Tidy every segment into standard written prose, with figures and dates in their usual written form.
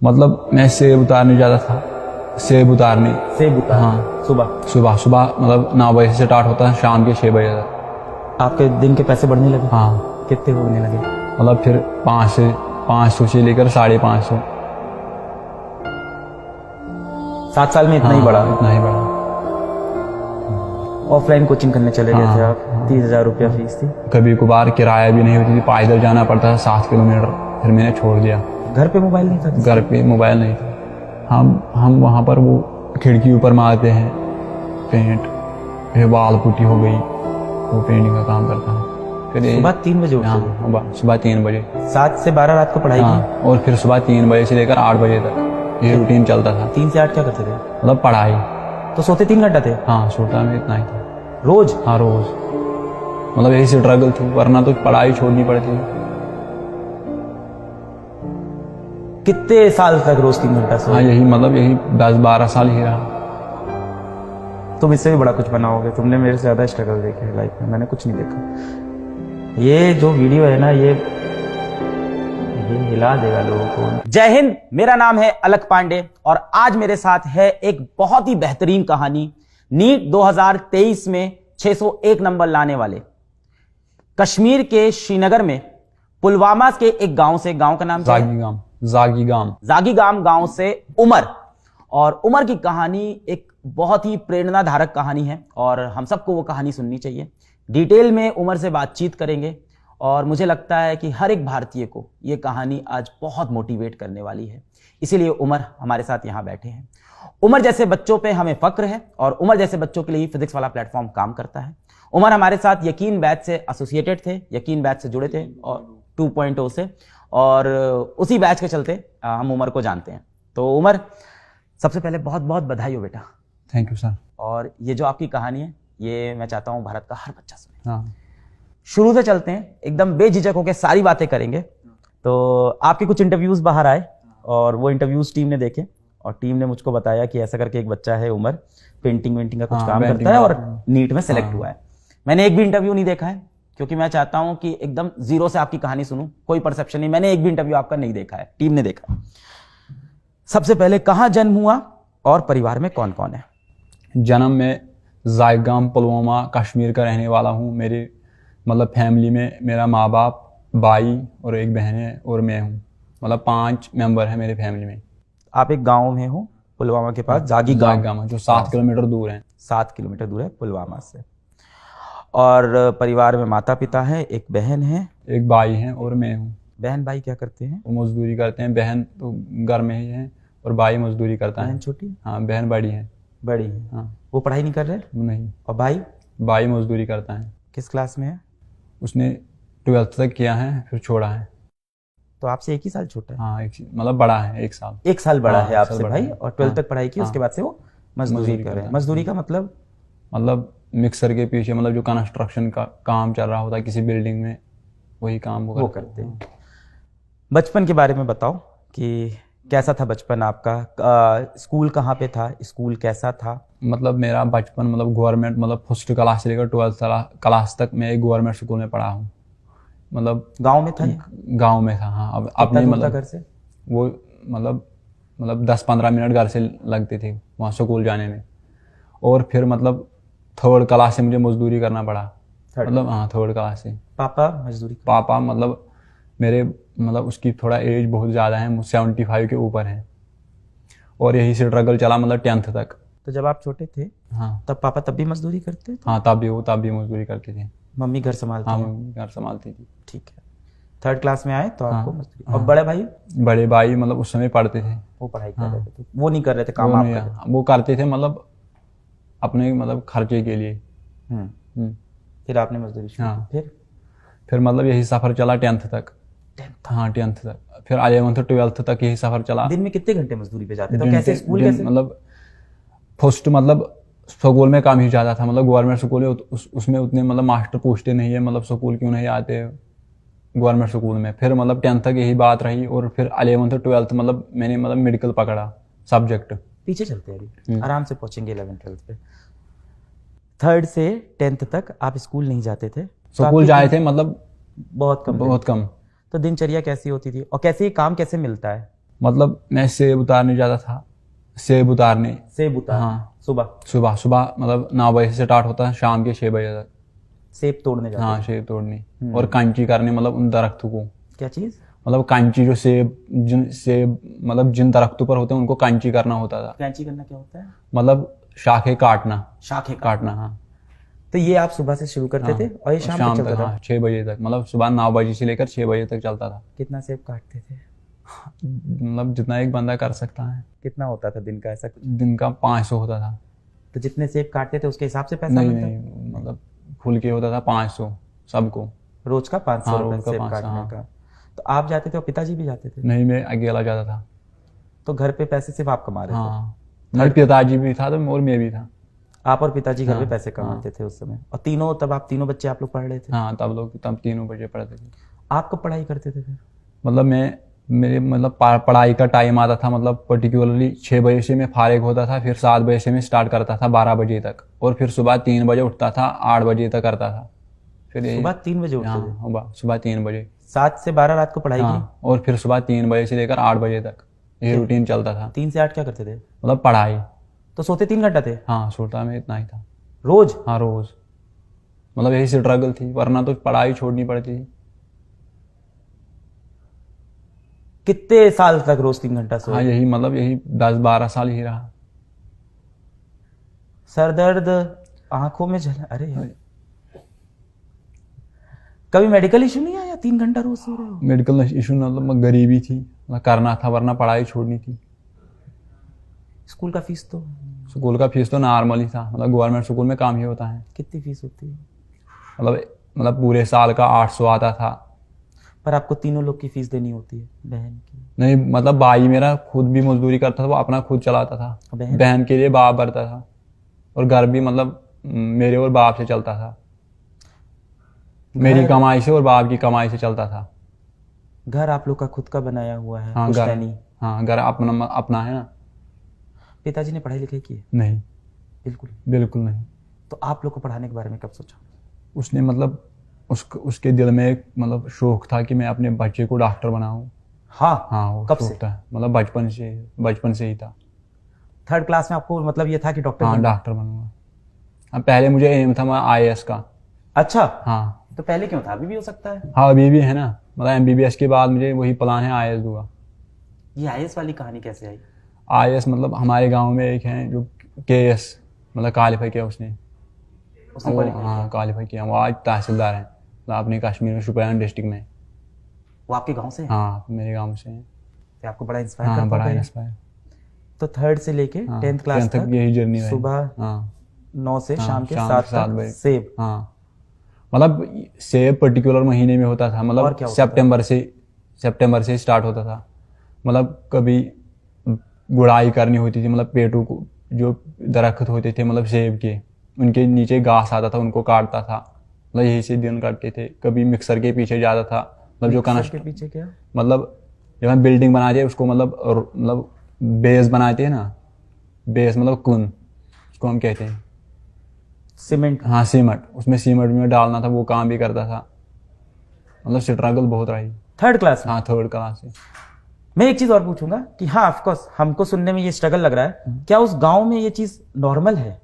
मतलब मैं सेब उतारने जाता था, सेब उतारने। हाँ, सुबह मतलब 9 बजे से स्टार्ट होता है, शाम के 6 बजे तक। आपके दिन के पैसे बढ़ने लगे? हाँ। कितने होने लगे? मतलब फिर 500 से लेकर 550। 7 साल में इतना ही बढ़ा? इतना ही बढ़ा। ऑफलाइन कोचिंग करने चले गए थे आप? 30,000 रुपया फीस थी। कभी कभार किराया भी नहीं होती थी, पैदल जाना पड़ता था 7 किलोमीटर, फिर मैंने छोड़ दिया। घर पे मोबाइल नहीं था? घर पे मोबाइल नहीं था। हम वहाँ पर वो खिड़की ऊपर मारते हैं पेंट, फिर बाल पुट्टी हो गई, वो पेंटिंग का काम करता है। फिर सुबह 3 बजे उठते? हाँ, सुबह 3 बजे। 7 से 12 रात को पढ़ाई की? और फिर सुबह 3 बजे से लेकर 8 बजे तक ये रूटीन चलता था। 3 से 8 क्या करते थे? मतलब पढ़ाई। तो सोते 3 घंटा थे? हाँ, सोता में इतना ही था रोज? हाँ, रोज। मतलब यही स्ट्रगल थी, वरना तो पढ़ाई छोड़नी पड़ती। कितने साल तक रोज 3 घंटा सोए? हाँ, यही 10-12 साल ही रहा। तुम इससे भी बड़ा कुछ बनाओगे, तुमने मेरे से ज्यादा स्ट्रगल देखे है लाइफ में, मैंने कुछ नहीं देखा। ये जो वीडियो है ना, ये हिला देगा लोगों को। जय हिंद, मेरा नाम है अलक पांडे और आज मेरे साथ है एक बहुत ही बेहतरीन कहानी। नीट 2023 में 601 नंबर लाने वाले, कश्मीर के श्रीनगर में पुलवामा के एक गांव से, गांव का नाम जागीगाम गांव से उमर। और उमर की कहानी एक बहुत ही प्रेरणाधारक कहानी है और हम सबको वो कहानी सुननी चाहिए। डिटेल में उमर से बातचीत करेंगे और मुझे लगता है कि हर एक भारतीय को ये कहानी आज बहुत मोटिवेट करने वाली है, इसीलिए उमर हमारे साथ यहाँ बैठे हैं। उमर जैसे बच्चों पे हमें फक्र है और उमर जैसे बच्चों के लिए फिजिक्स वाला प्लेटफॉर्म काम करता है। उमर हमारे साथ यकीन बैच से एसोसिएटेड थे, यकीन बैच से जुड़े थे और 2.0 से, और उसी बैच के चलते हम उमर को जानते हैं। तो उमर, सबसे पहले बहुत बहुत बधाई हो बेटा। Thank you sir. और ये जो आपकी कहानी है, ये मैं चाहता हूँ भारत का हर बच्चा सुने। हाँ। शुरू से चलते हैं, एकदम बेझिझक होकर सारी बातें करेंगे। तो आपके कुछ इंटरव्यूज बाहर आए और वो इंटरव्यूज टीम ने देखे और टीम ने मुझको बताया कि ऐसा करके एक बच्चा है उमर, पेंटिंग वेंटिंग का कुछ काम करता है और नीट में सेलेक्ट हुआ है। मैंने एक भी इंटरव्यू नहीं देखा है क्योंकि मैं चाहता हूं कि एकदम जीरो से आपकी कहानी सुनूं, कोई परसेप्शन नहीं। मैंने एक भी इंटरव्यू आपका नहीं देखा है, टीम ने देखा है। सबसे पहले, कहां जन्म हुआ और परिवार में कौन कौन है? जन्म में जागीगाम पुलवामा कश्मीर का रहने वाला हूँ। मेरी मतलब फैमिली में मेरा माँ बाप, भाई और एक बहन है और मैं हूँ। मतलब 5 मेंबर है मेरे फैमिली में। आप एक गांव में हो पुलवामा के पास, जागीगाम, जो 7 किलोमीटर दूर है। 7 किलोमीटर दूर है पुलवामा से। और परिवार में माता पिता है, एक बहन है, एक भाई है और मैं हूँ। बहन भाई क्या करते हैं? वो मजदूरी करते हैं। बहन तो घर में ही है और भाई मजदूरी करता है। बहन छोटी? हाँ, बहन बड़ी है। बड़ी है। हाँ। वो पढ़ाई नहीं कर रहे? नहीं। और भाई? भाई मजदूरी करता है। किस क्लास में है? उसने 12th तक किया है, फिर छोड़ा है। तो आपसे 1 ही साल छोटा है? हाँ, मतलब बड़ा है, 1 साल। 1 साल बड़ा हाँ, है आपसे बड़ा भाई। है। और 12th हाँ, तक पढ़ाई की, उसके बाद से वो मजदूरी कर रहे हैं। मजदूरी का मतलब मिक्सर के पीछे, मतलब जो कंस्ट्रक्शन का काम चल रहा होता है किसी बिल्डिंग में, वही काम वो करते हैं। बचपन के बारे में बताओ कि कैसा था बचपन आपका? स्कूल कहाँ पे था? स्कूल कैसा था? मतलब मेरा बचपन मतलब गवर्नमेंट, मतलब फर्स्ट क्लास से लेकर 12th क्लास तक मैं एक गवर्नमेंट स्कूल में पढ़ा हूँ। मतलब गांव में था? गांव में था। हाँ। अब अपने मतलब घर से वो मतलब 10-15 मिनट घर से लगते थे वहाँ स्कूल जाने में। और फिर मतलब 3rd क्लास से मुझे मजदूरी करना पड़ा। मतलब हाँ, 3rd क्लास से। पापा मजदूरी? पापा मतलब मेरे मतलब उसकी थोड़ा एज बहुत ज़्यादा है, 75 के ऊपर है। और यही से स्ट्रगल चला मतलब 10th तक। तो जब आप छोटे थे, हाँ, तब पापा तब भी मजदूरी करते थे? हाँ, तब भी मजदूरी करते थे। मम्मी घर संभालती? हाँ, मम्मी घर संभालती थी। ठीक है। 3rd क्लास में आए तो आपको हाँ, मजदूरी। और बड़े भाई? बड़े भाई मतलब उस समय पढ़ते थे। वो पढ़ाई कर रहे थे? वो नहीं कर रहे थे काम? आप कर रहे थे? वो करते थे मतलब अपने मतलब खर्चे के लिए। फिर आपने मजदूरी शुरू की? फिर मतलब यही सफर चला 10th तक। हाँ, 10th तक। फिर 11th 12th तक यही सफर चला। दिन में कितने घंटे मजदूरी पे जाते थे? कैसे स्कूल कैसे? मतलब फर्स्ट मतलब स्कूल में काम ही ज्यादा था। मतलब गवर्नमेंट स्कूल है, उसमें उतने मतलब मास्टर पूछते नहीं है मतलब स्कूल क्यों नहीं आते गवर्नमेंट स्कूल में। फिर मतलब 10th तक यही बात रही और फिर 11th 12th मतलब मैंने मतलब मेडिकल पकड़ा सब्जेक्ट। पीछे चलते हैं अभी, आराम से पहुंचेंगे 11th 12th पे। 3rd से 10th तक आप स्कूल नहीं जाते थे? स्कूल जाए थे मतलब बहुत कम। बहुत कम। तो दिनचर्या कैसी होती थी और कैसे काम कैसे मिलता है? मतलब मैं सेब उतारने जाता था, सेब उतारने। सेब उतार हाँ। सुबह सुबह सुबह मतलब 9 बजे से स्टार्ट होता है, शाम के 6 बजे तक। सेब तोड़ने जाते हाँ, थे। सेब तोड़ने और कांची करने, मतलब उन दरख्तों को, क्या चीज? मतलब कांची, जो सेब मतलब जिन दरख्तों पर होते हैं उनको कांची करना होता था। कैंची करना क्या होता है? मतलब शाखें काटना, शाखे काटना। हाँ, तो ये आप सुबह से शुरू करते थे और ये शाम तक चलता तक। था? हाँ, 6 बजे तक, मतलब सुबह 9 बजे से लेकर 6 बजे तक चलता था। कितना सेब काटते थे? मतलब जितना एक बंदा कर सकता है। कितना होता था दिन का ऐसा? दिन का 500 होता था। तो जितने सेब काटते थे उसके हिसाब से पैसा नहीं मिलता? नहीं, मतलब खुल के होता था 500 सबको। रोज का 500 हाँ, रुपए रोज का सेब 500। काटने हाँ। का। तो आप जाते थे और पिताजी भी जाते थे? नहीं, मैं अकेला जाता था। तो घर पे पैसे सिर्फ आप कमा रहे थे? हाँ, मेरे पिताजी भी था तो और मैं भी था। आप और पिताजी घर पे हाँ, पैसे कमाते थे उस समय? और तीनों, तब आप तीनों बच्चे आप लोग पढ़ रहे थे? हाँ, तब 3 बजे पढ़ते थे। आप कब पढ़ाई करते थे फिर? मतलब मेरे मतलब पढ़ाई का टाइम आता था, मतलब पर्टिकुलरली 6 बजे से मैं फारिग होता था, फिर 7 बजे से मैं स्टार्ट करता था 12 बजे तक, और फिर सुबह 3 बजे उठता था, 8 बजे तक करता था। फिर सुबह 3 बजे उठते थे? हाँ, सुबह 3 बजे। 7 से 12 रात को पढ़ाई की? हाँ, और फिर सुबह 3 बजे से लेकर 8 बजे तक ये रूटीन चलता था। 3 से 8 क्या करते थे? मतलब पढ़ाई। तो सोते 3 घंटा थे हाँ, सोता मैं इतना ही था रोज? हाँ, रोज। मतलब यही स्ट्रगल थी, वरना तो पढ़ाई छोड़नी पड़ती थी। कितने साल तक रोज 3 घंटा सोए? हाँ, यही 10-12 साल ही रहा। सर दर्द, आंखों में जलन, अरे यार। कभी मेडिकल इशू नहीं आया? 3 घंटा रोज सो रहे हो? मेडिकल इशू मतलब गरीबी थी, मतलब करना था, वरना पढ़ाई छोड़नी थी। स्कूल का फीस तो? स्कूल का फीस तो नॉर्मल ही था, मतलब गवर्नमेंट स्कूल में काम ही होता है। कितनी फीस होती है? मतलब पूरे साल का 800 आता था। पर आपको तीनों लोग की फीस देनी होती है, बहन की? नहीं, मतलब भाई मेरा खुद भी मजदूरी करता था, वो अपना खुद चलाता था। बहन? बहन के लिए बाप भरता था, और घर भी मतलब मेरे और बाप से चलता था। मेरी कमाई से और बाप की कमाई से चलता था। घर आप लोग का खुद का बनाया हुआ है? हाँ, पुश्तैनी? घर अपना है ना। पिताजी ने पढ़ाई लिखाई की है? नहीं, बिल्कुल? बिल्कुल नहीं। तो आप लोग को पढ़ाने के बारे में कब सोचा? उसने मतलब उसके दिल में एक मतलब शौक था कि मैं अपने बच्चे को डॉक्टर बनाऊं। हाँ। हाँ, वो कब शौक से? था, मतलब बचपन से ही था। 3rd क्लास में आपको मतलब ये था कि डॉक्टर हाँ, बनना? डॉक्टर बनूंगा। हाँ, पहले मुझे एम था मैं IAS का। अच्छा। हाँ। तो पहले क्यों था? अभी भी हो सकता है। हाँ, अभी भी है ना, मतलब MBBS के बाद मुझे वही प्लान है, IAS दूंगा। ये IAS वाली कहानी कैसे आई? IAS मतलब हमारे गांव में एक है जो KS मतलब क्वालिफाई किया उसने। उसने वो, qualify हाँ, क्वालिफाई किया। वो आज तहसीलदार हैं, मतलब अपने कश्मीर में, शोपियान डिस्ट्रिक्ट में। वो आपके गांव से है? हाँ, मेरे गांव से हैं। तो आपको बड़ा इंस्पायर हाँ, करता बड़ा होगा ये? इंस्पायर। तो 3rd से लेके 10th क्लास 10th तक यही जर्नी रही। सुबह हाँ, 9 से हाँ, शाम के शाम 7 के 7 तक बजे। सेब? हाँ, मतलब सेब पर्टिकुलर महीने में होता था, और मतलब क्या होता था? सितंबर से स्टार्ट होता था। मतलब कभी गुड़ाई करनी होती थी, मतलब पेड़ों को, जो दरख्त होते थे मतलब सेब के, उनके नीचे घास आता था, उनको काटता था। मतलब यही से दिन काटते थे। कभी मिक्सर के पीछे जाता था, मतलब जो मिक्सर के पीछे क्या? मतलब जब हम बिल्डिंग बनाते हैं उसको, मतलब बेस बनाते हैं ना, बेस मतलब कुन, उसको हम कहते हैं। सीमेंट? हाँ, सीमेंट, उसमें सीमेंट में डालना था, वो काम भी करता था। मतलब स्ट्रगल बहुत रही। 3rd क्लास में? हाँ, 3rd क्लास से। मैं एक चीज और पूछूंगा कि हाँ, ऑफकोर्स हमको सुनने में ये स्ट्रगल लग रहा है, क्या उस गांव में ये चीज नॉर्मल है?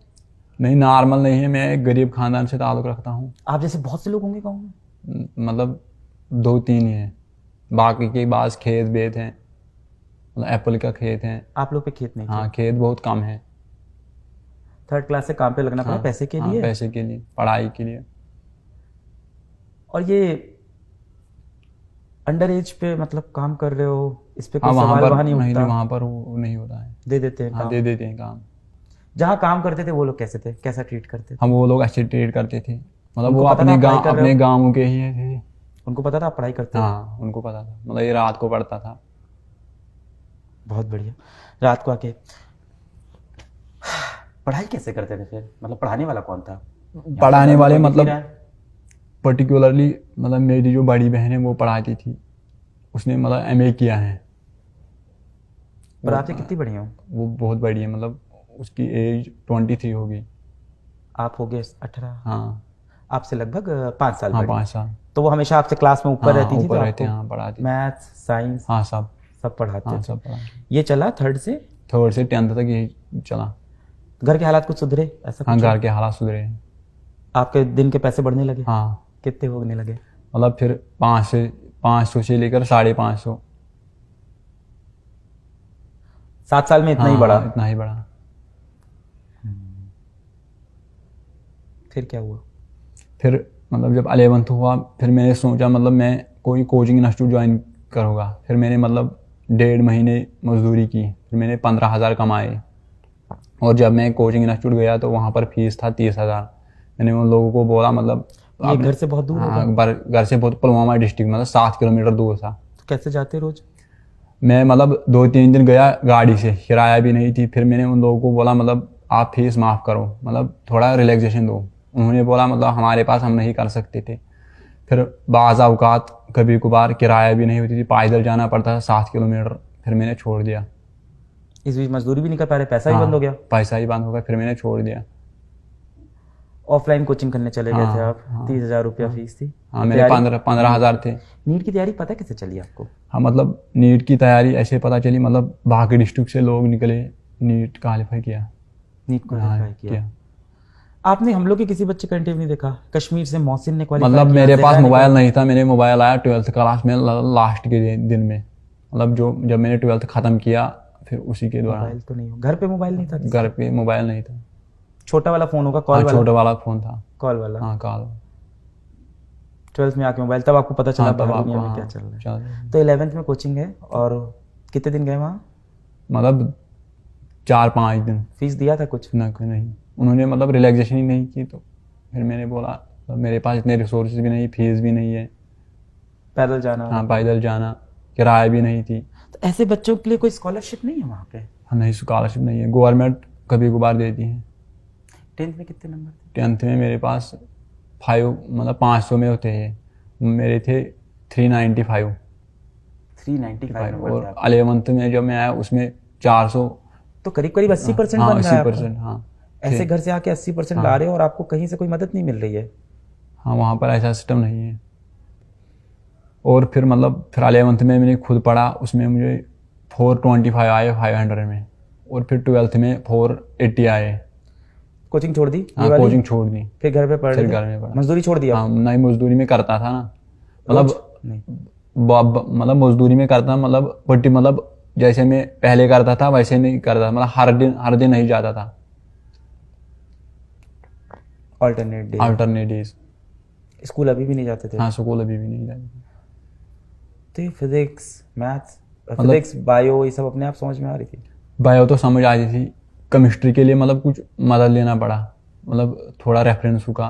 नहीं, नॉर्मल नहीं है। मैं एक गरीब खानदान से ताल्लुक रखता हूँ। आप जैसे बहुत से लोग होंगे गांव में? मतलब 2-3 ही हैं, बाकी के पास खेत बेत हैं, मतलब एप्पल का खेत है। आप लोग पे खेत नहीं? हाँ, खेत बहुत कम है। 3rd क्लास से काम पे लगना पड़ा पैसे के लिए? पैसे के लिए, पढ़ाई के लिए। और ये अंडर एज पे मतलब काम कर रहे हो, इस पे कोई हाँ, सवाल वहां नहीं उठता? वहाँ पर वो नहीं होता है। दे देते हैं हाँ, काम? दे देते हैं काम। जहाँ काम करते थे वो लोग कैसे थे, कैसा ट्रीट करते थे? हम वो लोग अच्छे ट्रीट करते थे, मतलब वो उनको पता था आप पढ़ाई कर रहे हो? अपने गाँव के ही थे। उनको पता था आप पढ़ाई करते हो? हाँ, उनको पता था, मतलब ये रात को पढ़ता था। बहुत बढ़िया। रात को आके पढ़ाई कैसे करते थे फिर? मतलब पढ़ाने वाला कौन था? पढ़ाने वाले कोई दिख नहीं मतलब रहा है? पर्टिकुलरली मतलब मेरी जो बड़ी बहन है वो पढ़ाती थी, उसने मतलब MA किया है। पर आपसे कितनी बड़ी हो? वो बहुत बड़ी है, मतलब उसकी एज 23 होगी। आप हो गए 18? हाँ। आपसे लगभग 5 साल हाँ, बड़ी। 5 साल। तो वो हमेशा आपसे क्लास में ऊपर हाँ, रहती थी? ऊपर तो रहते आपको हैं, हाँ, पढ़ाती थी। मैथ्स, साइंस हाँ, सब सब पढ़ाते हाँ थे। सब पढ़ा। ये चला 3rd से? 3rd से 10th तक यही चला। घर के हालात कुछ सुधरे ऐसा हाँ कुछ? घर के हालात सुधरे हैं। आपके दिन के पैसे बढ़ने लगे? हाँ कितने होने लगे? मतलब फिर 500 से लेकर 550। 7 साल में इतना ही बढ़ा? इतना ही बढ़ा। फिर क्या हुआ? फिर मतलब जब 11th हुआ फिर मैंने सोचा मतलब मैं कोई कोचिंग इंस्टीट्यूट ज्वाइन करूँगा। फिर मैंने मतलब 1.5 महीने मजदूरी की, फिर मैंने 15,000 कमाए। और जब मैं कोचिंग इंस्टीट्यूट गया तो वहाँ पर फीस था 30,000। मैंने उन लोगों को बोला मतलब ये घर से बहुत दूर होगा? हाँ घर से बहुत, पुलवामा डिस्ट्रिक्ट मतलब 7 किलोमीटर दूर था। तो कैसे जाते रोज? मैं मतलब 2-3 दिन गया गाड़ी से, किराया भी नहीं थी। फिर मैंने उन लोगों को बोला मतलब आप फीस माफ़ करो, मतलब थोड़ा रिलैक्सेशन दो। उन्होंने बोला मतलब हमारे पास हम नहीं कर सकते थे। फिर बाज़ औक़ात कभी कभार किराया भी नहीं होती थी, पैदल जाना पड़ता था 7 किलोमीटर। फिर मैंने छोड़ दिया। इस बीच मजदूरी भी नहीं कर पा रहे, पैसा ही बंद हो गया? पैसा ही बंद हो गया, फिर मैंने छोड़ दिया। ऑफलाइन कोचिंग करने चले गए थे आप? हाँ। 30,000 रुपया फीस थी? हाँ मेरे 15,000 थे। नीट की तैयारी पता कैसे चली आपको? हाँ मतलब नीट की तैयारी ऐसे पता चली, मतलब बाकी डिस्ट्रिक्ट से लोग निकले, नीट क्वालिफाई किया। नीट क्वालिफाई किया। आपने हम लोग के किसी बच्चे का इंटरव्यू नहीं देखा? कश्मीर से मोहसिन ने क्वालिफाई मतलब किया, मेरे पास ज़हरा ने मोबाइल नहीं था। मेरे मोबाइल आया 12th क्लास में लास्ट के दिन में, मतलब जब मैंने 12th ख़त्म किया फिर उसी के दौरान। मोबाइल तो नहीं हो, घर पे मोबाइल नहीं था? घर पे मोबाइल नहीं था। छोटा वाला फोन होगा, कॉल हाँ वाला? छोटा वाला फ़ोन था। कॉल वाला? हाँ कॉल। 12th में आके मोबाइल, तब आपको पता चला हाँ तब बाहर आपको दुनिया में हाँ, क्या चल रहा है। चल तो 11th में कोचिंग है, और कितने दिन गए वहाँ? मतलब 4-5 दिन। फीस दिया था कुछ? ना कोई नहीं, उन्होंने मतलब रिलैक्सेशन ही नहीं की। तो फिर मैंने बोला मेरे पास इतने रिसोर्सेज भी नहीं, फीस भी नहीं है। पैदल जाना? हाँ पैदल जाना, किराया भी नहीं थी। तो ऐसे बच्चों के लिए कोई स्कॉलरशिप नहीं है वहाँ पे? हाँ नहीं स्कॉलरशिप नहीं है, गवर्नमेंट कभी कभार देती है। 10th में कितने नंबर थे? 10th में मेरे पास 5 मतलब 500 में होते हैं, मेरे थे 395। 395 नंबर थे और आपके। 11th में जब मैं आया उसमें 400। तो करीब करीब 80% हाँ बन रहा है 80%। आपका। हाँ ऐसे घर से आके 80% ला रहे हो और आपको कहीं से कोई मदद नहीं मिल रही है? हाँ वहाँ पर ऐसा सिस्टम नहीं है। और फिर मतलब फिर 11th में मैंने खुद पढ़ा, उसमें मुझे 425 आए 500 में। और फिर 12th में 480 आए। कोचिंग छोड़ दी ये हाँ वाली? कोचिंग छोड़ दी, फिर घर पे पढ़ फिर रहे थे? घर में पढ़ा। मजदूरी छोड़ दिया? हाँ नहीं मजदूरी में करता था ना, मतलब नहीं। मतलब मजदूरी में करता, मतलब बट्टी, मतलब जैसे मैं पहले करता था वैसे नहीं करता, मतलब हर दिन नहीं जाता था। Alternate day? Alternate days. School अभी भी नहीं जाते थे? हाँ स्कूल अभी भी नहीं जाते। तो फिजिक्स, मैथ्स, फिजिक्स, बायो, ये सब अपने आप समझ में आ रही थी? बायो तो समझ आ रही थी, केमिस्ट्री के लिए मतलब कुछ मदद लेना पड़ा, मतलब थोड़ा रेफरेंस का।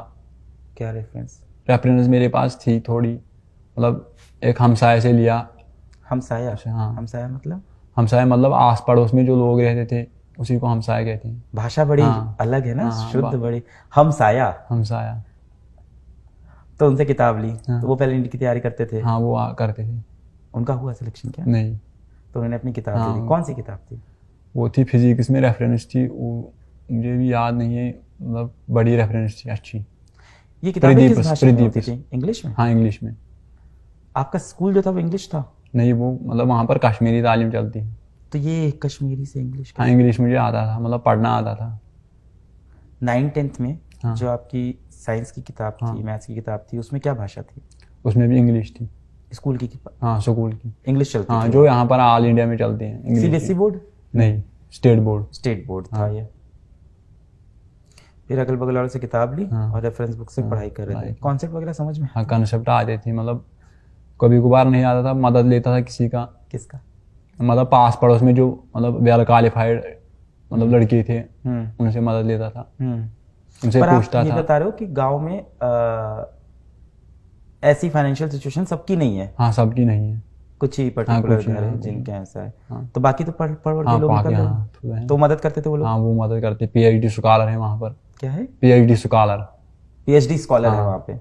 क्या रेफरेंस? रेफरेंस मेरे पास थी थोड़ी, मतलब एक हमसाये से लिया। हमसाया? हाँ हमसाया मतलब? हमसाया मतलब आस पड़ोस में जो लोग रहते थे उसी को हमसाया कहते हैं। भाषा बड़ी हाँ। अलग है ना, हाँ, शुद्ध बड़ी। हमसाया? हमसाया। तो उनसे किताब ली? हाँ। तो वो पहले नीट की तैयारी करते थे? हाँ वो करते थे। उनका हुआ सिलेक्शन क्या? नहीं तो उन्होंने अपनी किताब दे दी? हाँ। कौन सी किताब थी? वो थी फिजिक्स में रेफरेंस थी, वो मुझे भी याद नहीं है, मतलब बड़ी रेफरेंस थी अच्छी। ये किताबें किस प्रदीप- भाषा में होती प्रदीप- थी? इंग्लिश में? हाँ इंग्लिश में। आपका स्कूल जो था वो इंग्लिश था? नहीं वो मतलब वहाँ पर कश्मीरी तालीम चलती है। तो ये कश्मीरी से इंग्लिश? हाँ इंग्लिश मुझे आता था, मतलब पढ़ना आता था। 9th-10th में हाँ। जो आपकी साइंस की किताब थी, मैथ्स की किताब थी, उसमें क्या भाषा थी? उसमें भी इंग्लिश थी। स्कूल की हाँ स्कूल की। इंग्लिश चलती हाँ थी? जो यहाँ पर ऑल इंडिया में चलती है इंग्लिश सीबीएसई की। बोर्ड? नहीं स्टेट बोर्ड। स्टेट बोर्ड था ये। फिर अगल बगल वालों से किताब ली हाँ। और रेफरेंस बुक से पढ़ाई कर रहे थे। कॉन्सेप्ट वगैरह समझ में? हाँ कंसेप्ट आते थे, मतलब कभी कभार नहीं आता था, मदद लेता था किसी का, किसका? मतलब पास पड़ोस में जो मतलब वेल क्वालिफाइड मतलब लड़के थे उनसे मदद लेता था, उनसे पर आप पूछता ये था। बता रहे हो कि गांव में ऐसी फाइनेंशियल सिचुएशन सबकी नहीं है? हाँ सबकी नहीं है। कुछ ही पर्टिकुलर कुछ ही, घर है हाँ, जिनके ऐसा है। हाँ। तो बाकी तो पढ़ पढ़ हाँ के लोग बाकी निकल हाँ रहे थोड़े हैं। तो मदद करते थे वो लोग? हाँ वो मदद करते, PhD स्कॉलर है वहाँ पर। क्या है? PhD scholar. PhD स्कॉलर है हाँ। वहाँ पे?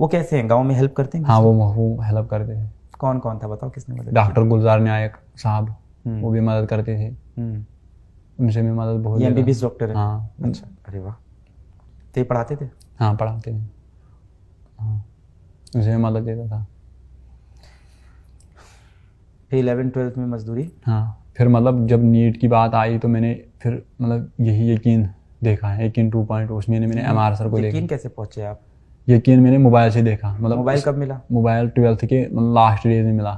वो कैसे हैं, गांव में हेल्प करते हैं? हाँ वो हेल्प करते थे। कौन कौन था बताओ, किसने मदद? डॉक्टर गुलजार नायक साहब, वो भी मदद करते थे, हम्म। उनसे भी मदद बहुत ये लेता MBBS था। डॉक्टर है? हाँ अच्छा, अरे वाह। तो ये पढ़ाते थे? हाँ पढ़ाते थे। हाँ उनसे भी मदद लेता था। फिर 11th-12th में मजदूरी। हाँ, फिर मतलब जब नीट की बात आई तो मैंने फिर मतलब यही यकीन देखा है, यकीन 2.0, उसमें मैंने MR सर को देखा। यकीन कैसे पहुंचे आप? यकीन मैंने मोबाइल से देखा, मतलब मोबाइल कब मिला? मोबाइल 12th के मतलब लास्ट डेज में मिला।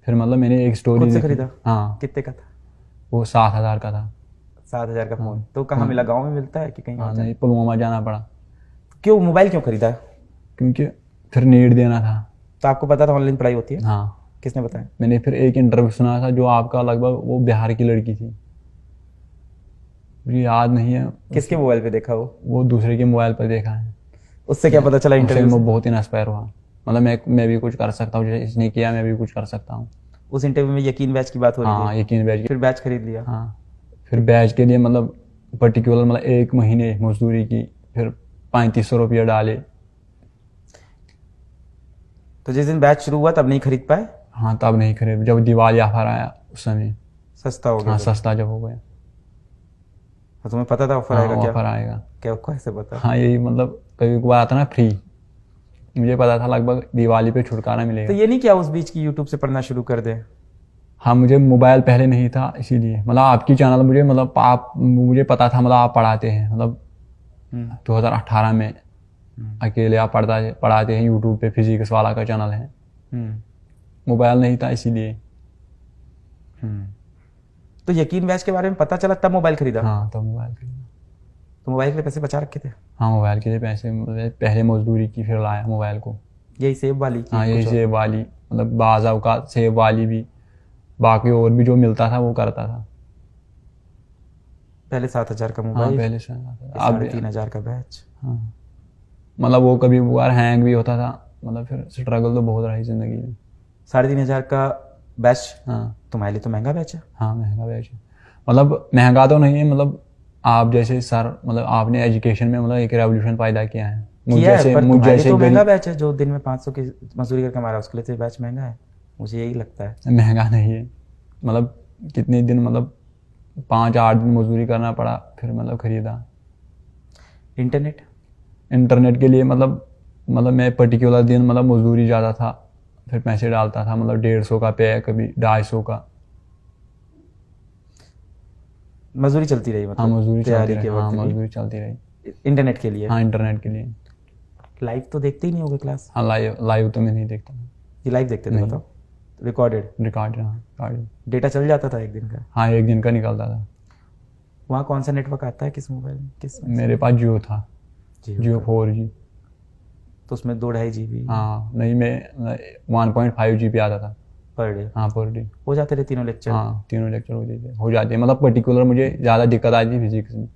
फिर मतलब मैंने एक स्टोरी खुद से देखी। खरीदा? हाँ, कितने का था? वो 7,000 का था। 7,000 का फोन। तो कहाँ मिला, गांव में मिलता है कि कहीं हाँ और? नहीं, पुलवामा जाना पड़ा, क्यों मोबाइल क्यों खरीदा? क्योंकि फिर नीट देना था। तो आपको पता था ऑनलाइन पढ़ाई होती है? हाँ, किसने बताया? मैंने फिर एक इंटरव्यू सुना था जो आपका, लगभग वो बिहार की लड़की थी, मुझे याद नहीं है। किसके मोबाइल पे देखा वो दूसरे के मोबाइल पर देखा है। उससे क्या पता चला उससे इंटरव्यू से? मैं बहुत इंस्पायर हुआ, मतलब मैं भी कुछ कर सकता हूँ, जैसे इसने किया मैं भी कुछ कर सकता हूँ। उस इंटरव्यू में यकीन बैच की बात हो रही हाँ, है? यकीन बैच। फिर बैच खरीद लिया? हाँ, फिर बैच के लिए मतलब पर्टिकुलर मतलब 1 महीने मजदूरी की, फिर 3500 रुपया डाले। तो जिस दिन बैच शुरू हुआ तब नहीं खरीद पाए? हाँ, तब नहीं खरीद, जब दिवाली ऑफर आया उस समय। सस्ता हो गया? हाँ, तो सस्ता जब हो गया। तो तुम्हें पता था ऑफर हाँ, आएगा? क्या ऑफर आएगा। क्या कैसे पता? हाँ, यही मतलब कभी कभार आता ना फ्री, मुझे पता था लगभग दिवाली पे छुटकारा तो मिलेगा। ये नहीं किया उस बीच की यूट्यूब से पढ़ना शुरू कर दे? हाँ, मुझे मोबाइल पहले नहीं था, इसीलिए मतलब आपकी चैनल मुझे मतलब आप, मुझे पता था मतलब आप पढ़ाते हैं, मतलब 2018 में अकेले आप पढ़ाते हैं यूट्यूब पे, फिजिक्स वाला का चैनल है। मोबाइल नहीं था इसीलिए। तो यकीन बैच के बारे में पता चला तब मोबाइल खरीदा? हाँ, तो मोबाइल खरीदा। तो मोबाइल के लिए पैसे बचा रखे थे? हाँ, मोबाइल के लिए पैसे मतलब पहले मजदूरी की, फिर लाया मोबाइल को। यही सेब वाली की? हाँ, यही कुछ और? सेब वाली, मतलब बाजाव का सेब वाली भी, बाकी और भी जो मिलता था वो करता था। पहले 7,000 का हाँ, मोबाइल, पहले से अब 3,500 का बैच। हाँ, मतलब वो कभी बार हैंग भी होता था, मतलब फिर स्ट्रगल तो बहुत रही जिंदगी में। 3,500 का बैच? हाँ। तुम्हारे लिए तो महंगा बैच है। हाँ, महंगा बैच है, मतलब महंगा तो नहीं है, मतलब आप जैसे सर, मतलब आपने एजुकेशन में मतलब एक रेवोल्यूशन पैदा किया है। किया है, पर तुम्हारे लिए तो महंगा गरीब, बैच है। जो दिन में 500 की मजदूरी करके हमारा, उसके लिए तो बैच महंगा है, मुझे यही लगता है। महंगा नहीं है, मतलब कितने दिन, मतलब 5-8 दिन मजदूरी करना पड़ा, फिर मतलब खरीदा। इंटरनेट के लिए मतलब मैं पर्टिकुलर दिन मतलब मजदूरी ज़्यादा था, फिर पैसे डालता था, मतलब 150 का पे, कभी 250 का। मजदूरी चलती रही हाँ, मतलब मजदूरी चलती तैयारी रही। के हाँ, वक्त मजदूरी चलती रही। भी? इंटरनेट के लिए? हाँ, इंटरनेट के लिए। लाइव तो देखते ही नहीं होगे क्लास? हाँ, लाइव तो मैं नहीं देखता। ये लाइव देखते थे? नहीं। बताओ। रिकॉर्डेड रिकॉर्ड, हाँ, रिकॉर्ड। डेटा चल जाता था एक दिन का? हाँ, 1 दिन का निकलता था। वहाँ कौन सा नेटवर्क आता है, किस मोबाइल में, किस में? मेरे पास जियो था, जियो का। 4G। तो उसमें 2-2.5 GB हाँ, नहीं, मैं 1.5 GB आता था पर डे? हाँ, पर डे। हो जाते थे तीनों लेक्चर? हाँ, तीनों लेक्चर हो जाते हैं, मतलब पर्टिकुलर मुझे ज़्यादा दिक्कत आई थी फिजिक्स में।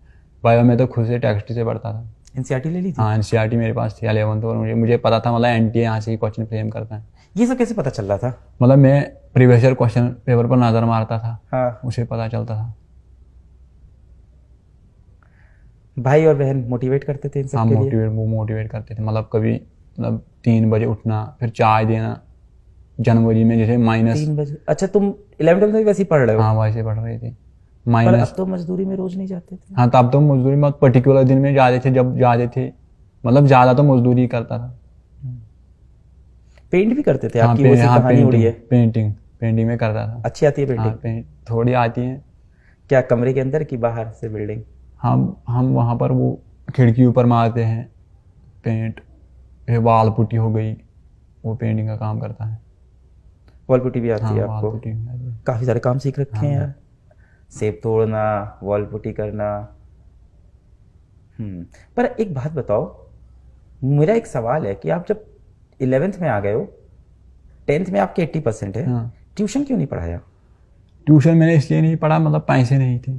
बायो में तो खुद से टेक्स्ट से पढ़ता था। एनसीईआरटी ले ली थी? हाँ, एनसीईआरटी मेरे पास थी 11th, और मुझे पता था मतलब एनटीए यहाँ से ही क्वेश्चन फ्रेम करता है। ये सब कैसे पता चल रहा था? मतलब मैं प्रीवियस ईयर क्वेश्चन पेपर पर नज़र मारता था, हाँ। उसे पता चलता था। भाई और बहन मोटिवेट करते थे इन सब हाँ, के लिए? वो मोटिवेट करते थे, मतलब कभी मतलब 3 बजे उठना, फिर चाय देना। जनवरी में जैसे 3 बजे? अच्छा, तुम 11th-12th में वैसे ही पढ़ रहे हो? हाँ, वैसे पढ़ रहे थे। पर अब तो मजदूरी में रोज नहीं जाते थे? हाँ, तब तो मजदूरी में पर्टिकुलर दिन में जाते थे, जब जाते थे, मतलब ज़्यादा तो मजदूरी करता था। पेंट भी करते थे? हाँ, आपकी वो सी कहानी उड़ी है। पेंटिंग में करता था। अच्छी आती है पेंटिंग? हाँ, थोड़ी आती है। क्या कमरे के अंदर की बाहर से बिल्डिंग? हम वहाँ पर वो खिड़की ऊपर मारते हैं पेंट, फिर वाल पुट्टी हो गई, वो पेंटिंग का काम करता है। वॉल पुट्टी भी आती हाँ, है वाल आपको? पुट्टी भी आती है। काफी सारे काम सीख रखे हैं यार। सेब तोड़ना, वॉल पुट्टी करना। पर एक बात बताओ, मेरा एक सवाल है कि आप जब 11th में आ गए हो, 10th में आपके 80% है, हाँ। ट्यूशन क्यों नहीं पढ़ाया? ट्यूशन मैंने इसलिए नहीं पढ़ा, मतलब पैसे नहीं थे।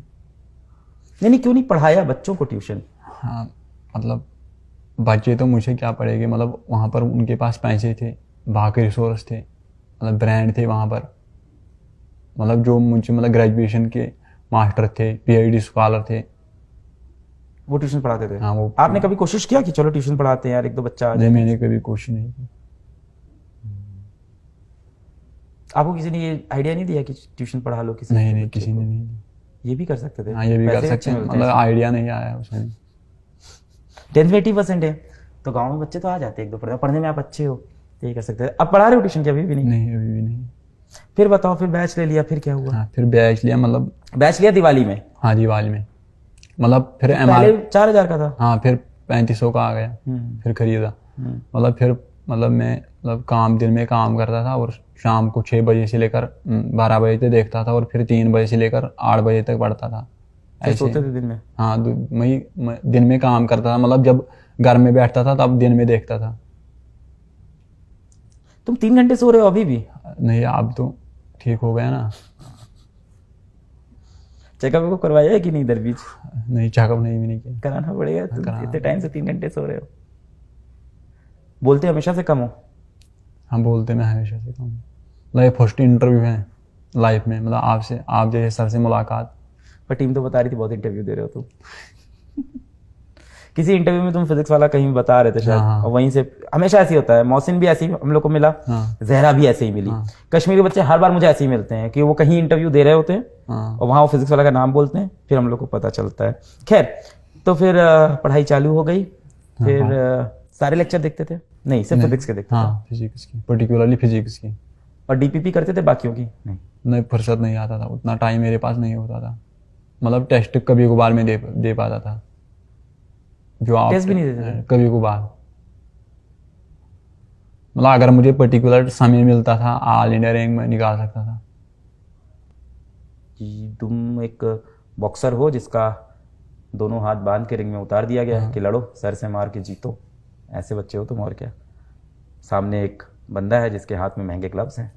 नहीं, क्यों नहीं पढ़ाया बच्चों को ट्यूशन? हाँ, मतलब बच्चे तो मुझे क्या पढ़ेंगे, मतलब वहाँ पर उनके पास पैसे थे, बाकी रिसोर्स थे, मतलब ब्रांड थे वहाँ पर, मतलब जो मुझे मतलब ग्रेजुएशन के मास्टर थे, PhD स्कॉलर थे, वो ट्यूशन पढ़ाते थे? हाँ, वो। आपने कभी कोशिश किया कि चलो ट्यूशन पढ़ाते हैं यार, एक दो बच्चा आ जाए? मैंने कभी कोशिश नहीं की। आपको किसी ने ये आइडिया नहीं दिया कि ट्यूशन पढ़ा लो किसी? नहीं, किसी ने नहीं। ये भी कर सकते थे? हाँ, ये भी कर पैसे सकते अच्छे हैं, मिलते मतलब हैं। आइडिया नहीं आया उसमें। 10th में 80% है तो गांव में बच्चे तो आ जाते हैं, एक दो पढ़ने में आप अच्छे हो तो ये कर सकते हैं। अब पढ़ा रहे हो ट्यूशन की? अभी भी नहीं? नहीं, अभी भी नहीं। फिर बताओ, फिर बैच ले लिया, फिर क्या हुआ? हाँ फिर बैच लिया, मतलब बैच लिया दिवाली में? हाँ दिवाली में, मतलब फिर पहले 4,000 का था। हाँ फिर 3500 का आ गया, फिर खरीदा। मतलब फिर मतलब मैं मतलब दिन में काम करता था और शाम को 6 बजे से लेकर 12 बजे तक देखता था और फिर 3 बजे से लेकर 8 बजे तक पढ़ता था। फिर सोते थे दिन में? हाँ मैं दिन में काम करता था, मतलब जब घर में बैठता था तब दिन में देखता था। तुम 3 घंटे सो रहे हो अभी भी? नहीं अब तो ठीक हो गया ना। चेकअप को करवाया है कि नहीं इधर बीच? नहीं चेकअप नहीं किया। कराना पड़ेगा, तुम इतने टाइम से 3 घंटे सो रहे हो। बोलते हमेशा से कम हो? हम बोलते मैं हमेशा से कम। मतलब ये फर्स्ट इंटरव्यू है लाइफ में, मतलब आपसे, आप जैसे सर से मुलाकात। पर टीम तो बता रही थी बहुत इंटरव्यू दे रहे हो तुम। किसी इंटरव्यू में तुम फिजिक्स वाला कहीं बता रहे थे शायद। हाँ। और वहीं से हमेशा ऐसे ही होता है, मौसिन भी ऐसे ही हम लोग को मिला, हाँ। जहरा भी ऐसे ही मिली। कश्मीरी बच्चे हर बार मुझे ऐसे ही मिलते हैं कि वो कहीं इंटरव्यू दे रहे होते हैं और वहाँ वो फिजिक्स वाला का नाम बोलते हैं, फिर हम लोग को पता चलता है। खैर, तो फिर पढ़ाई चालू हो गई, फिर सारे लेक्चर देखते थे? नहीं, सिर्फ फिजिक्स के देखते थे? हाँ फिजिक्स की, पर्टिकुलरली फिजिक्स की। और डीपीपी करते थे बाकियों की? नहीं फुर्सत नहीं आता था, उतना टाइम मेरे पास नहीं होता था। मतलब टेस्ट कभी कभार में दे पाता था, जो आप टेस्ट भी नहीं देते थे? कभी कभार। मतलब अगर मुझे पर्टिकुलर समय मिलता था, ऑल इंडिया रैंक में निकाल सकता था। कि तुम एक बॉक्सर हो जिसका दोनों हाथ बांध के रिंग में उतार दिया गया है कि लड़ो, सर से मार के जीतो, ऐसे बच्चे हो तुम। और क्या, सामने एक बंदा है जिसके हाथ में महंगे ग्लव्स हैं,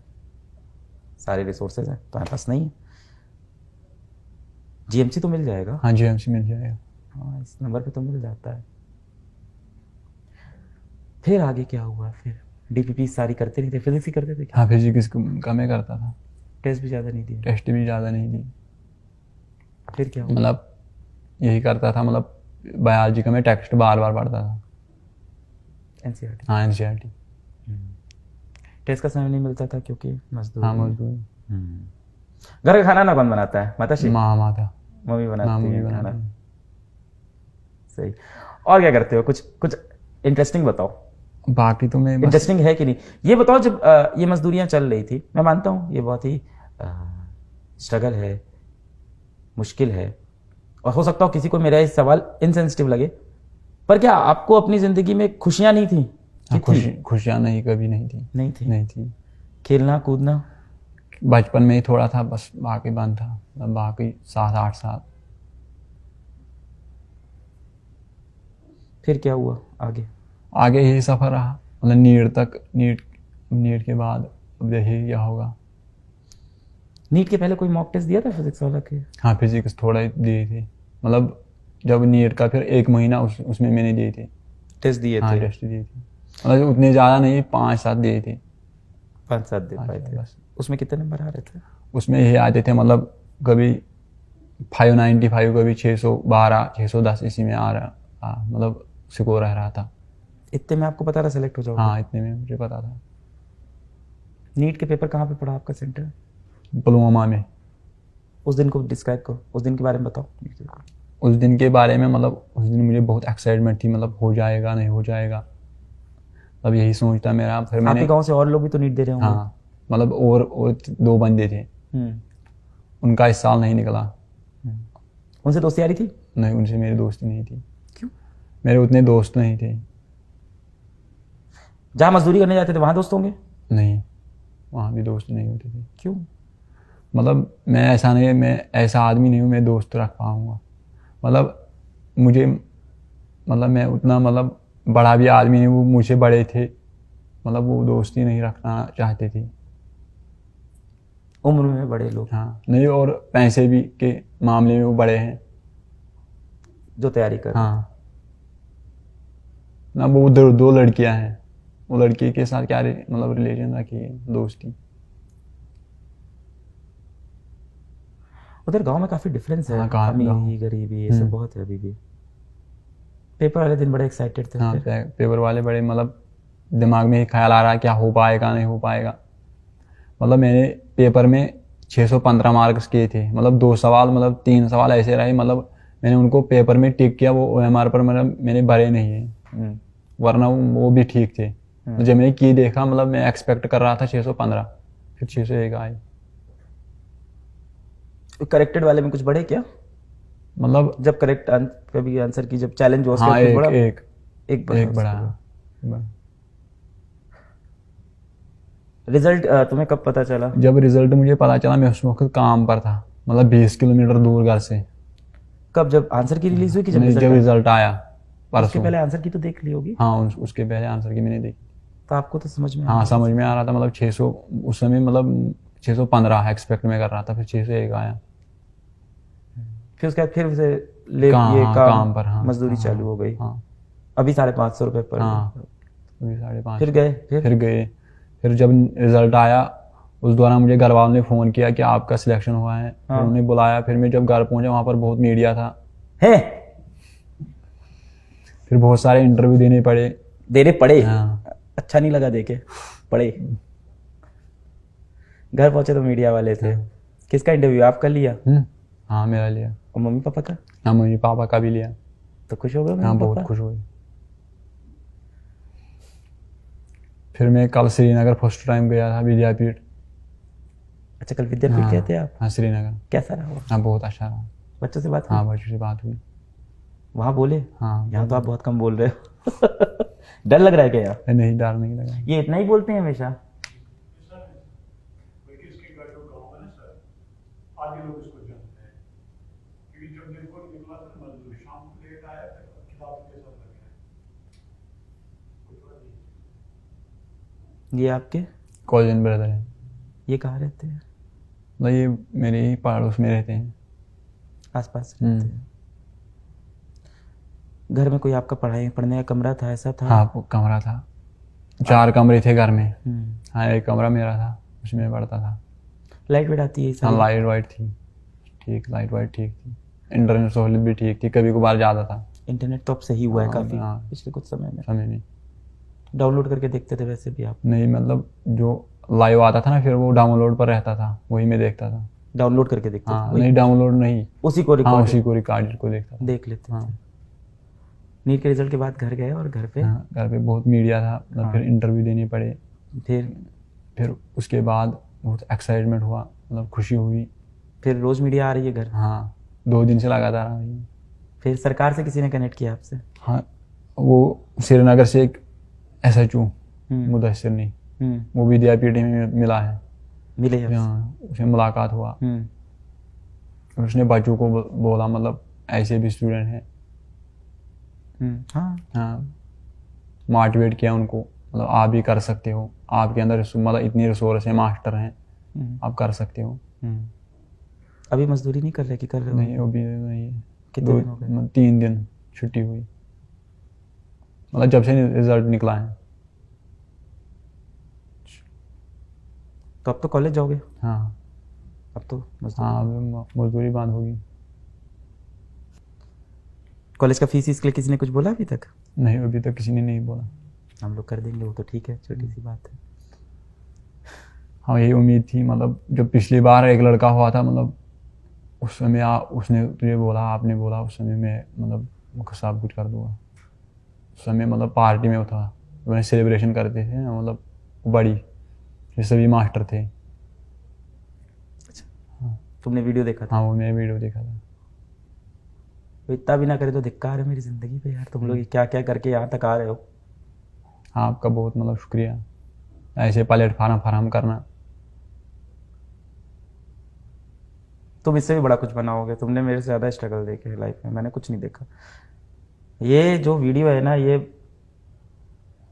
सारे रिसोर्सेज हैं, तुम्हारे पास नहीं है। जीएमसी तो मिल जाएगा? हाँ जीएमसी मिल जाएगा। हाँ, इस नंबर पे तो मिल जाता है। फिर आगे क्या हुआ? फिर डीपीपी सारी करते नहीं थे, फिजिक्स ही करते थे क्या? हाँ फिजिक्स कम ही करता था। टेस्ट भी ज़्यादा नहीं दिए? टेस्ट भी ज़्यादा नहीं दी। फिर क्या हुआ? मतलब यही करता था, मतलब बायोलॉजी का मैं टेक्स्ट बार बार पढ़ता था। एनसीईआरटी? हाँ एनसीईआरटी। टेस्ट का समय नहीं मिलता था क्योंकि मजदूर? हाँ मजदूर। घर का खाना ना कौन बनाता है? माताश्री? माता मम्मी बनाती है खाना। बनाती है। सही। और क्या करते हो? कुछ इंटरेस्टिंग बताओ। बाकी तो मैं बस इंटरेस्टिंग है कि नहीं ये बताओ। जब ये मजदूरियां चल रही थी, मैं मानता हूँ ये बहुत ही स्ट्रगल है, मुश्किल है, और हो सकता हो किसी को मेरा ये सवाल इनसेंसिटिव लगे, पर क्या आपको अपनी जिंदगी में खुशियां नहीं थी? खुशियाँ नहीं, कभी नहीं थी। नहीं थी। खेलना कूदना? बचपन में ही थोड़ा था बस, बाकी बंद था। मतलब बाकी 7-8 साल। फिर क्या हुआ आगे? आगे यही सफर रहा, मतलब नीट के बाद अब देखिए क्या होगा। नीट के पहले कोई मॉक टेस्ट दिया था फिजिक्स वाला के? हाँ फिजिक्स थोड़ा ही दी थी, मतलब जब नीट का फिर 1 महीना उसमें मैंने दी थी। टेस्ट दिए हाँ थे? टेस्ट दी थी, मतलब उतने ज़्यादा नहीं, 5-7 दिए थे। 5-7 दे पाए थे बस। उसमें कितने नंबर आ रहे थे? उसमें यही आते थे, मतलब कभी 595, कभी 612, 610 इसी में आ रहा, मतलब स्कोर रह रहा था। इतने में आपको पता था सेलेक्ट हो जाओगे? हाँ इतने में मुझे पता था। नीट के पेपर कहाँ पे पड़ा आपका सेंटर? पुलवामा में। उस दिन को डिस्क्राइब करो, उस दिन के बारे में बताओ। उस दिन के बारे में, मतलब उस दिन मुझे बहुत एक्साइटमेंट थी, मतलब हो जाएगा नहीं हो जाएगा, अब यही सोचता मेरा। फिर मैंने आपके गांव से और लोग भी तो नीट दे रहे होंगे? हाँ, मतलब और 2 बंदे थे, उनका इस साल नहीं निकला। उनसे दोस्ती यारी थी? नहीं, उनसे मेरी दोस्ती नहीं थी। क्यों? मेरे उतने दोस्त नहीं थे। जहाँ मजदूरी करने जाते थे वहाँ दोस्त होंगे? नहीं, वहाँ भी दोस्त नहीं होते थे। क्यों? मतलब मैं ऐसा आदमी नहीं हूँ मैं दोस्त रख पाऊँगा। मतलब मुझे, मतलब मैं उतना मतलब बड़ा भी आदमी नहीं, वो मुझसे बड़े थे, मतलब वो दोस्ती नहीं रखना चाहते थे। उम्र में बड़े लोग? हाँ नहीं, और पैसे भी के मामले में वो बड़े हैं जो तैयारी कर। हाँ ना, वो 2 लड़कियां हैं, वो लड़की के साथ क्या मतलब रिलेशन रखी है, दोस्ती। उधर गांव में काफी डिफरेंस है। हाँ, अमीरी गरीबी ये सब बहुत है अभी भी। पेपर वाले दिन बड़े एक्साइटेड थे? हाँ पेपर वाले बड़े, मतलब दिमाग में ही ख्याल आ रहा है क्या हो पाएगा नहीं हो पाएगा। मतलब मैंने पेपर में 615 मार्क्स किए थे, मतलब 2 सवाल, मतलब 3 सवाल ऐसे रहे, मतलब मैंने उनको पेपर में टिक किया, वो OMR पर मतलब मैंने भरे नहीं है, वरना वो भी ठीक थे। जब मैंने की देखा, मतलब मैं एक्सपेक्ट कर रहा था 615, फिर 6 से 1 आई। करेक्टेड वाले में कुछ बढ़े क्या? मतलब जब करेक्ट कभी आंसर की जब चैलेंज हुआ उसके हाँ बाद कुछ बढ़ा? एक बढ़ा बड़ा उसके बाद। हाँ। रिजल्ट तुम्हें कब पता चला? जब रिजल्ट मुझे पता चला मैं उस वक्त काम पर था, मतलब 20 किलोमीटर दूर घर से। कब, जब आंसर की रिलीज हुई कि जब नहीं, रिजल्ट जब आया? रिजल्ट आया उसके परसों। पहले आंसर की तो देख ली होगी। हाँ उसके पहले आंसर की मैंने देखी। तो आपको तो समझ में हाँ आया। समझ में आ रहा था, मतलब 600 उस समय, मतलब 615 एक्सपेक्ट में कर रहा था, फिर 6 से 1 आया। फिर उसके बाद फिर से ले हाँ ये हाँ, काम काम पर हाँ। मजदूरी हाँ, चालू हो गई। हाँ अभी 550 रुपए पर हाँ, डे। अभी 5.5। फिर गए फिर गए। फिर जब रिजल्ट आया उस दौरान मुझे घर वालों ने फ़ोन किया कि आपका सिलेक्शन हुआ है। फिर हाँ। उन्हें बुलाया। फिर मैं जब घर पहुंचा वहाँ पर बहुत मीडिया था। है फिर बहुत सारे इंटरव्यू देने पड़े। देने पड़े? हाँ। अच्छा नहीं लगा देके? पड़े। घर पहुंचे तो मीडिया वाले थे। किसका इंटरव्यू आप कर लिया? हाँ मेरा लिया। और मम्मी पापा का? हाँ मम्मी पापा का भी लिया। तो खुश हो गए हाँ मम्मी बहुत पापा? खुश हुए। फिर मैं कल श्रीनगर फर्स्ट टाइम गया था विद्यापीठ। अच्छा, कल विद्यापीठ गए थे आप? हाँ श्रीनगर। कैसा रहा वो? हाँ बहुत अच्छा रहा। बच्चों से बात हुई? हाँ बच्चों से बात हुई। वहां बोले? हाँ यहाँ तो आप बहुत कम बोल रहे हो। डर लग रहा है क्या यार? नहीं, डर नहीं लगा। ये इतना ही बोलते हैं हमेशा? आगे लोग इसको जानते हैं क्योंकि जब देखो निकला था मजदूर शाम को लेट आया फिर किताब के साथ लग गया। कुछ बात नहीं। ये आपके कॉलेज ब्रदर है। ये कहाँ रहते हैं? मतलब ये मेरे ही पड़ोस में रहते हैं। आसपास रहते हैं? घर में कोई आपका पढ़ने का कमरा था, ऐसा था? हाँ वो कमरा था। 4 कमरे थे घर में। हम्म। हाँ एक कमरा मेरा था, उसमें पढ़ता था। लाइट वेट आती है हाँ सारी? लाइट वाइट थी ठीक, लाइट वाइट ठीक थी। इंटरनेट सहूलियत भी ठीक थी, कभी कभार ज़्यादा था इंटरनेट तो अब सही हुआ है हाँ, काफी हाँ। पिछले कुछ समय में। समय में। डाउनलोड करके देखते थे वैसे भी आप? नहीं मतलब जो लाइव आता था ना फिर वो डाउनलोड पर रहता था, वही मैं देखता था। डाउनलोड करके देखते हाँ थे? नहीं डाउनलोड नहीं, उसी को हाँ रिकॉर्ड उसी को रिकॉर्डेड को देखता था। देख लेते हाँ। थे। नीट के रिजल्ट के बाद घर गए और घर पे हाँ घर पे बहुत मीडिया था, मतलब फिर इंटरव्यू देने पड़े। फिर उसके बाद बहुत एक्साइटमेंट हुआ, मतलब खुशी हुई। फिर रोज मीडिया आ रही है घर? हाँ 2 दिन से लगातार आ रही है। फिर सरकार से किसी ने कनेक्ट किया आपसे? हाँ वो श्रीनगर से एक SHO हम्म। मुदस्सिर ने, वो विद्यापीठ में मिला है। मिले आपसे? हाँ उससे मुलाकात हुआ। हम्म। उसने बच्चों को बोला मतलब ऐसे भी स्टूडेंट हैं। हाँ। हाँ मोटिवेट किया उनको, मतलब आप भी कर सकते हो, आपके अंदर मतलब इतनी रिसोर्स है, मास्टर हैं, आप कर सकते हो। अभी मजदूरी नहीं कर रहे कि कर रहे हो? नहीं अभी नहीं है। कितने दिन हो गए? 3 दिन छुट्टी हुई, मतलब जब से रिजल्ट निकला है। तो अब तो कॉलेज जाओगे? हाँ अब तो मजदूरी। हाँ अभी मजदूरी बंद होगी। कॉलेज का फीस इसके लिए किसी ने कुछ बोला अभी तक? नहीं अभी तक किसी ने नहीं बोला। हम लोग कर देंगे, वो तो ठीक है, छोटी सी बात है। हाँ यही उम्मीद थी, मतलब जब पिछली बार एक लड़का हुआ था, मतलब उस समय उसने तुझे बोला, आपने बोला उस समय मैं मतलब सब कुछ कर दूंगा। उस समय मतलब पार्टी में था, मैंने सेलिब्रेशन करते थे ना, मतलब बड़ी, ये सभी मास्टर थे। तुमने वीडियो देखा था? हाँ वो मैंने वीडियो देखा था। तो इतना भी ना करे तो धिक्कार है मेरी जिंदगी पे यार, तुम लोग क्या क्या करके यहाँ तक आ रहे हो। हाँ आपका बहुत मतलब शुक्रिया, ऐसे प्लेटफार्म फराहम करना। तुम इससे भी बड़ा कुछ बनाओगे, तुमने मेरे से ज़्यादा स्ट्रगल देखे है लाइफ में, मैंने कुछ नहीं देखा। ये जो वीडियो है ना ये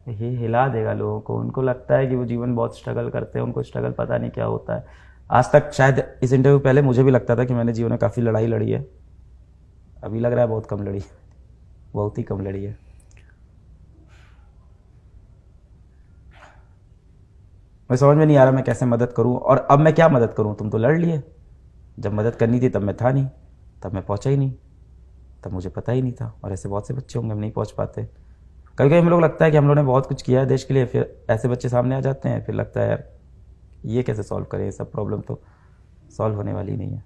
हिला देगा लोगों को, उनको लगता है कि वो जीवन बहुत स्ट्रगल करते हैं, उनको स्ट्रगल पता नहीं क्या होता है। आज तक शायद इस इंटरव्यू पहले मुझे भी लगता था कि मैंने जीवन में काफ़ी लड़ाई लड़ी है, अभी लग रहा है बहुत कम लड़ी है, बहुत ही कम लड़ी है। मैं समझ में नहीं आ रहा मैं कैसे मदद करूं, और अब मैं क्या मदद करूं। तुम तो लड़ लिए, जब मदद करनी थी तब मैं था नहीं, तब मैं पहुंचा ही नहीं, तब मुझे पता ही नहीं था। और ऐसे बहुत से बच्चे होंगे हम नहीं पहुंच पाते। कभी कभी हम लोग लगता है कि हम लोगों ने बहुत कुछ किया है देश के लिए, फिर ऐसे बच्चे सामने आ जाते हैं, फिर लगता है यार ये कैसे सॉल्व करें, ये सब प्रॉब्लम तो सॉल्व होने वाली नहीं है।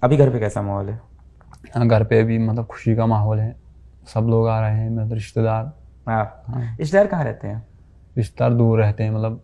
अभी घर पे कैसा माहौल है? हाँ घर पे भी मतलब खुशी का माहौल है, सब लोग आ रहे हैं, मतलब रिश्तेदार हाँ। इश्तेहार कहाँ रहते हैं? रिश्तेदार दूर रहते हैं, मतलब